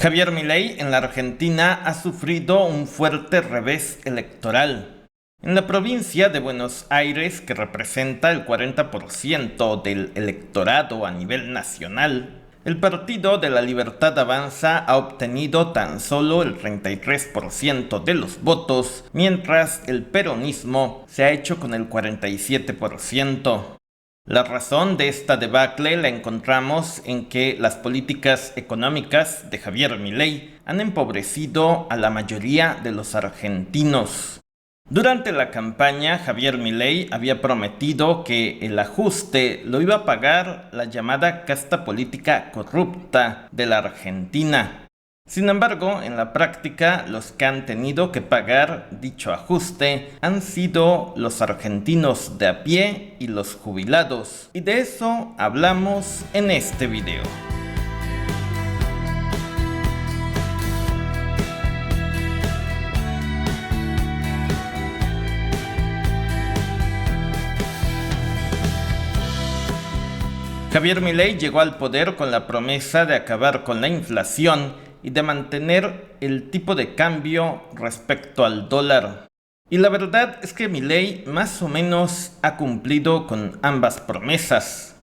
Javier Milei en la Argentina ha sufrido un fuerte revés electoral. En la provincia de Buenos Aires, que representa el 40% del electorado a nivel nacional, el Partido de la Libertad Avanza ha obtenido tan solo el 33% de los votos, mientras el peronismo se ha hecho con el 47%. La razón de esta debacle la encontramos en que las políticas económicas de Javier Milei han empobrecido a la mayoría de los argentinos. Durante la campaña, Javier Milei había prometido que el ajuste lo iba a pagar la llamada casta política corrupta de la Argentina. Sin embargo, en la práctica, los que han tenido que pagar dicho ajuste han sido los argentinos de a pie y los jubilados. Y de eso hablamos en este video. Javier Milei llegó al poder con la promesa de acabar con la inflación y de mantener el tipo de cambio respecto al dólar. Y la verdad es que Milei más o menos ha cumplido con ambas promesas.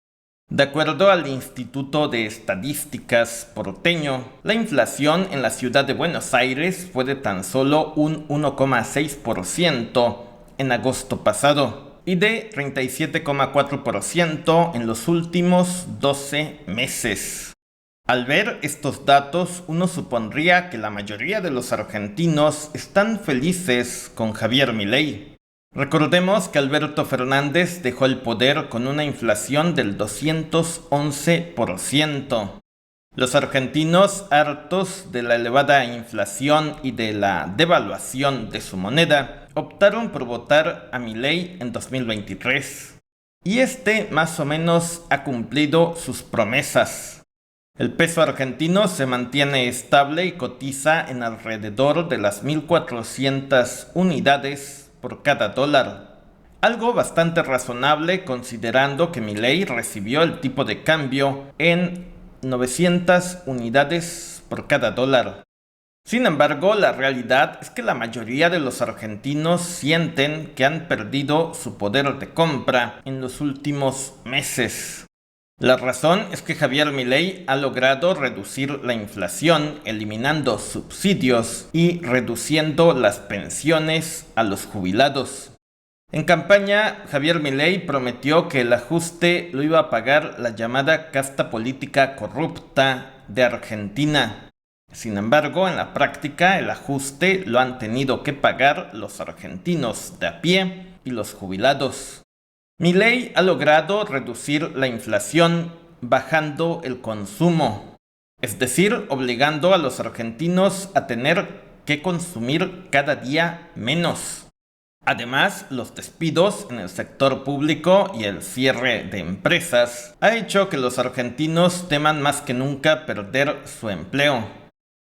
De acuerdo al Instituto de Estadísticas porteño, la inflación en la ciudad de Buenos Aires fue de tan solo un 1,6% en agosto pasado y de 37,4% en los últimos 12 meses. Al ver estos datos, uno supondría que la mayoría de los argentinos están felices con Javier Milei. Recordemos que Alberto Fernández dejó el poder con una inflación del 211%. Los argentinos, hartos de la elevada inflación y de la devaluación de su moneda, optaron por votar a Milei en 2023. Y este más o menos ha cumplido sus promesas. El peso argentino se mantiene estable y cotiza en alrededor de las 1.400 unidades por cada dólar. Algo bastante razonable considerando que Milei recibió el tipo de cambio en 900 unidades por cada dólar. Sin embargo, la realidad es que la mayoría de los argentinos sienten que han perdido su poder de compra en los últimos meses. La razón es que Javier Milei ha logrado reducir la inflación eliminando subsidios y reduciendo las pensiones a los jubilados. En campaña, Javier Milei prometió que el ajuste lo iba a pagar la llamada casta política corrupta de Argentina. Sin embargo, en la práctica, el ajuste lo han tenido que pagar los argentinos de a pie y los jubilados. Milei ha logrado reducir la inflación bajando el consumo, es decir, obligando a los argentinos a tener que consumir cada día menos. Además, los despidos en el sector público y el cierre de empresas ha hecho que los argentinos teman más que nunca perder su empleo.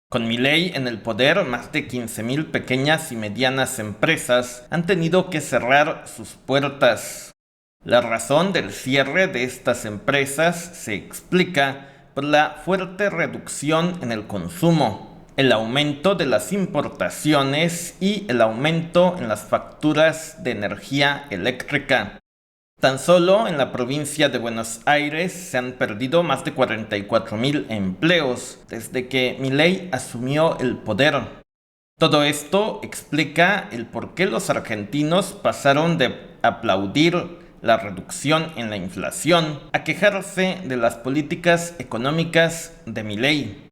Con Milei en el poder, más de 15.000 pequeñas y medianas empresas han tenido que cerrar sus puertas. La razón del cierre de estas empresas se explica por la fuerte reducción en el consumo, el aumento de las importaciones y el aumento en las facturas de energía eléctrica. Tan solo en la provincia de Buenos Aires se han perdido más de 44.000 empleos desde que Milei asumió el poder. Todo esto explica el por qué los argentinos pasaron de aplaudir la reducción en la inflación a quejarse de las políticas económicas de Milei.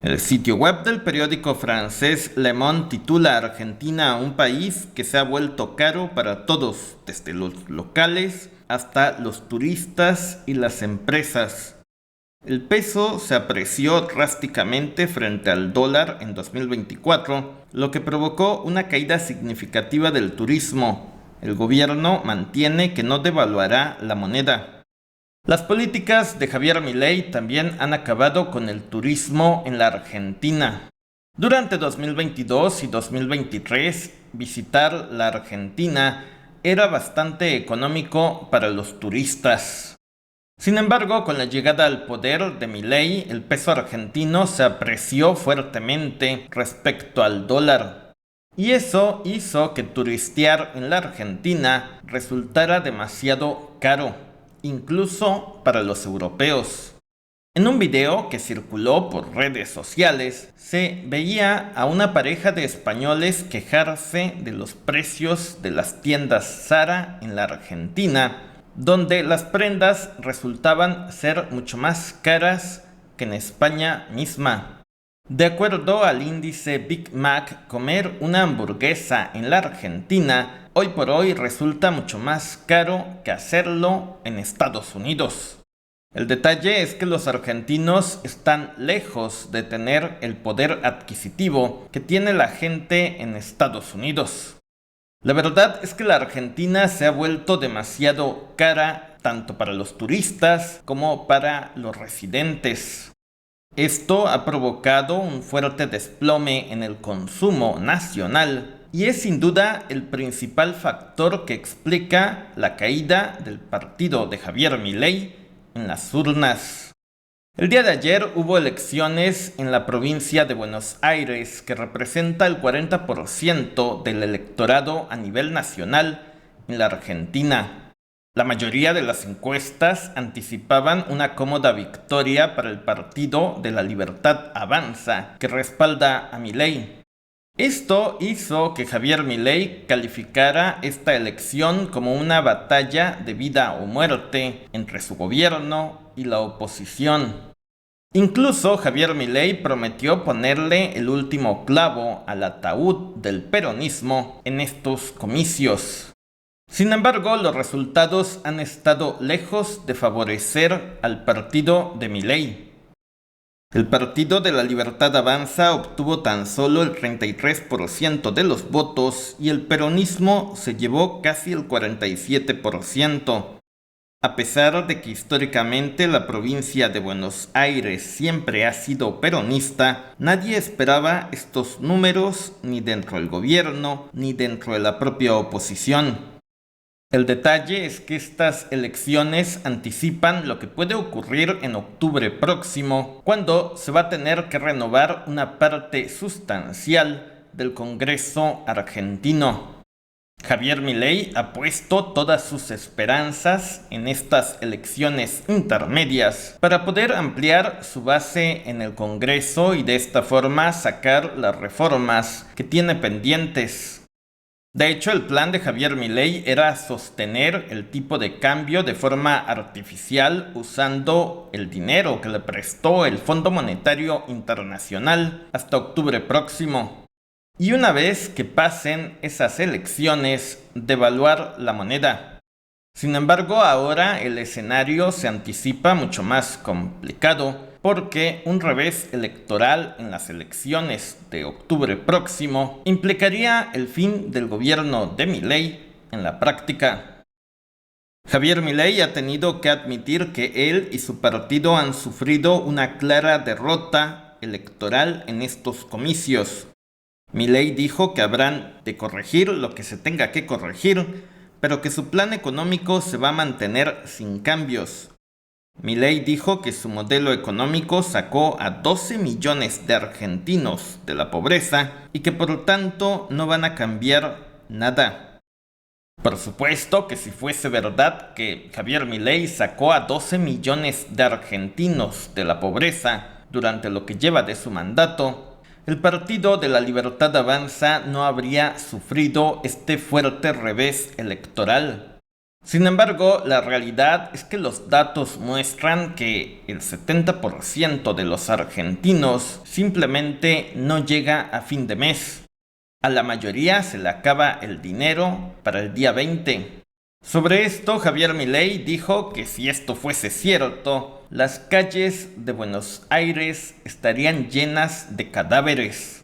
El sitio web del periódico francés Le Monde titula Argentina un país que se ha vuelto caro para todos, desde los locales hasta los turistas y las empresas. El peso se apreció drásticamente frente al dólar en 2024, lo que provocó una caída significativa del turismo. El gobierno mantiene que no devaluará la moneda. Las políticas de Javier Milei también han acabado con el turismo en la Argentina. Durante 2022 y 2023, visitar la Argentina era bastante económico para los turistas. Sin embargo, con la llegada al poder de Milei, el peso argentino se apreció fuertemente respecto al dólar. Y eso hizo que turistear en la Argentina resultara demasiado caro, incluso para los europeos. En un video que circuló por redes sociales, se veía a una pareja de españoles quejarse de los precios de las tiendas Zara en la Argentina, donde las prendas resultaban ser mucho más caras que en España misma. De acuerdo al índice Big Mac, comer una hamburguesa en la Argentina hoy por hoy resulta mucho más caro que hacerlo en Estados Unidos. El detalle es que los argentinos están lejos de tener el poder adquisitivo que tiene la gente en Estados Unidos. La verdad es que la Argentina se ha vuelto demasiado cara tanto para los turistas como para los residentes. Esto ha provocado un fuerte desplome en el consumo nacional y es sin duda el principal factor que explica la caída del partido de Javier Milei en las urnas. El día de ayer hubo elecciones en la provincia de Buenos Aires, que representa el 40% del electorado a nivel nacional en la Argentina. La mayoría de las encuestas anticipaban una cómoda victoria para el Partido de la Libertad Avanza, que respalda a Milei. Esto hizo que Javier Milei calificara esta elección como una batalla de vida o muerte entre su gobierno y la oposición. Incluso Javier Milei prometió ponerle el último clavo al ataúd del peronismo en estos comicios. Sin embargo, los resultados han estado lejos de favorecer al partido de Milei. El Partido de la Libertad Avanza obtuvo tan solo el 33% de los votos y el peronismo se llevó casi el 47%. A pesar de que históricamente la provincia de Buenos Aires siempre ha sido peronista, nadie esperaba estos números ni dentro del gobierno ni dentro de la propia oposición. El detalle es que estas elecciones anticipan lo que puede ocurrir en octubre próximo, cuando se va a tener que renovar una parte sustancial del Congreso argentino. Javier Milei ha puesto todas sus esperanzas en estas elecciones intermedias para poder ampliar su base en el Congreso y de esta forma sacar las reformas que tiene pendientes. De hecho, el plan de Javier Milei era sostener el tipo de cambio de forma artificial usando el dinero que le prestó el Fondo Monetario Internacional hasta octubre próximo. Y una vez que pasen esas elecciones, devaluar la moneda. Sin embargo, ahora el escenario se anticipa mucho más complicado, porque un revés electoral en las elecciones de octubre próximo implicaría el fin del gobierno de Milei en la práctica. Javier Milei ha tenido que admitir que él y su partido han sufrido una clara derrota electoral en estos comicios. Milei dijo que habrán de corregir lo que se tenga que corregir, pero que su plan económico se va a mantener sin cambios. Milei dijo que su modelo económico sacó a 12 millones de argentinos de la pobreza y que por lo tanto no van a cambiar nada. Por supuesto que si fuese verdad que Javier Milei sacó a 12 millones de argentinos de la pobreza durante lo que lleva de su mandato, el Partido de la Libertad Avanza no habría sufrido este fuerte revés electoral. Sin embargo, la realidad es que los datos muestran que el 70% de los argentinos simplemente no llega a fin de mes. A la mayoría se le acaba el dinero para el día 20. Sobre esto, Javier Milei dijo que si esto fuese cierto, las calles de Buenos Aires estarían llenas de cadáveres.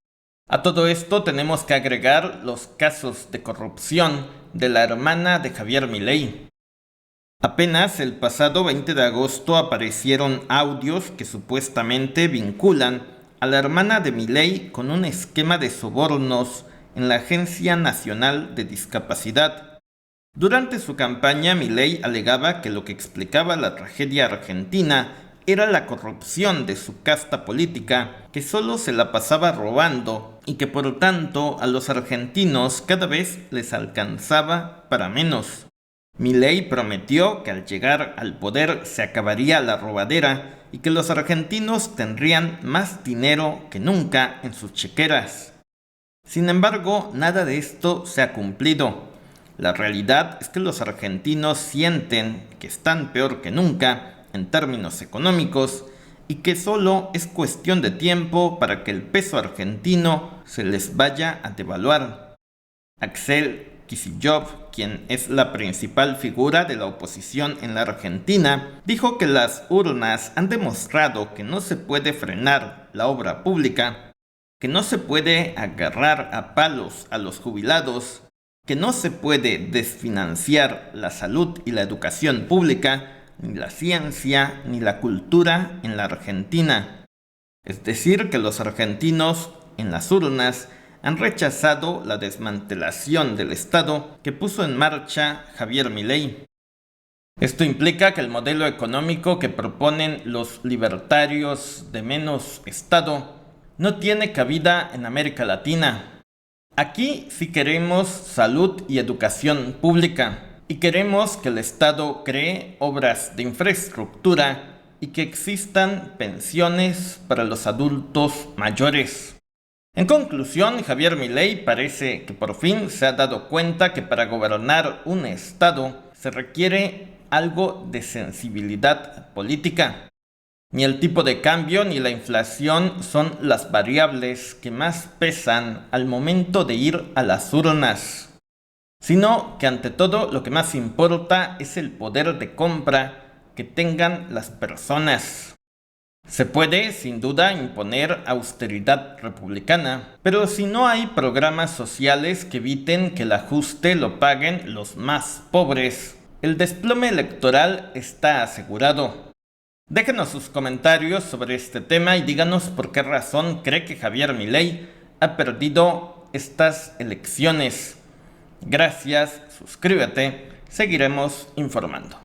A todo esto tenemos que agregar los casos de corrupción de la hermana de Javier Milei. Apenas el pasado 20 de agosto aparecieron audios que supuestamente vinculan a la hermana de Milei con un esquema de sobornos en la Agencia Nacional de Discapacidad. Durante su campaña, Milei alegaba que lo que explicaba la tragedia argentina era la corrupción de su casta política, que solo se la pasaba robando y que por tanto a los argentinos cada vez les alcanzaba para menos. Milei prometió que al llegar al poder se acabaría la robadera y que los argentinos tendrían más dinero que nunca en sus chequeras. Sin embargo, nada de esto se ha cumplido. La realidad es que los argentinos sienten que están peor que nunca en términos económicos y que solo es cuestión de tiempo para que el peso argentino se les vaya a devaluar. Axel Kicillof, quien es la principal figura de la oposición en la Argentina, dijo que las urnas han demostrado que no se puede frenar la obra pública, que no se puede agarrar a palos a los jubilados, que no se puede desfinanciar la salud y la educación pública, ni la ciencia, ni la cultura en la Argentina. Es decir, que los argentinos en las urnas han rechazado la desmantelación del Estado que puso en marcha Javier Milei. Esto implica que el modelo económico que proponen los libertarios de menos Estado no tiene cabida en América Latina. Aquí sí queremos salud y educación pública, y queremos que el Estado cree obras de infraestructura y que existan pensiones para los adultos mayores. En conclusión, Javier Milei parece que por fin se ha dado cuenta que para gobernar un Estado se requiere algo de sensibilidad política. Ni el tipo de cambio ni la inflación son las variables que más pesan al momento de ir a las urnas, sino que ante todo lo que más importa es el poder de compra que tengan las personas. Se puede, sin duda, imponer austeridad republicana, pero si no hay programas sociales que eviten que el ajuste lo paguen los más pobres, el desplome electoral está asegurado. Déjenos sus comentarios sobre este tema y díganos por qué razón cree que Javier Milei ha perdido estas elecciones. Gracias, suscríbete, seguiremos informando.